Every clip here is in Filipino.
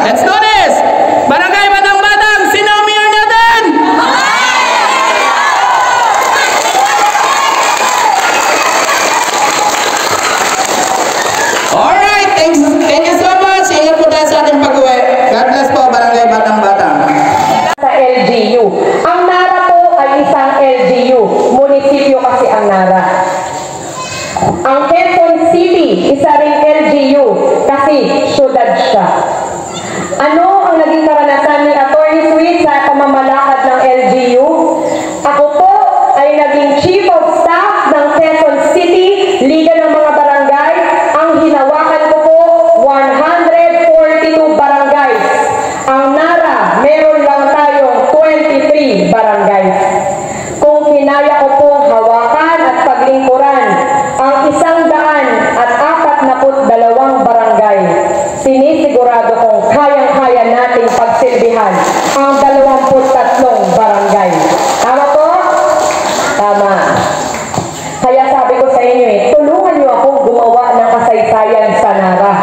Let's do this! Barangay Batang-Batang, sino ang mayor natin? Alright, thank you so much. Ingat po tayo sa ating pag-uwi. God bless po, Barangay Batang-Batang. Sa LGU. Ang Nara po ay isang LGU. Munisipyo kasi ang Nara. Ang Quezon City, isa ring LGU kasi syudad siya. Ano ang naging karanasan ni Atty. Sweet sa pamamalakad ng LGU? Ako po ay naging Chief of Staff ng Quezon City, Liga ng mga Barangay. Ang hinawakan ko po, 142 barangays. Ang Nara, meron lang tayong 23 barangays. Kung kinaya ko pong hawakan at paglingkuran ang 142 barangay, sinisigurado kong kayang-kaya nating pagsilbihan ang 23 barangay. Tama po? Tama. Kaya sabi ko sa inyo tulungan niyo akong gumawa ng kasaysayan sa Nara.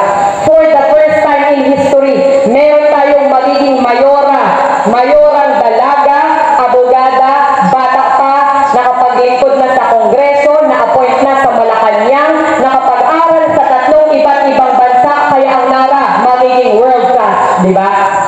For the first time in history, meron tayong magiging mayorang dalaga, abogada, bata pa, nakapaglingkod na sa Kongreso, na-appoint na sa Malacanang, nakapag-aral sa 3 iba't ibang bansa, kaya ang Nara magiging world class, di ba?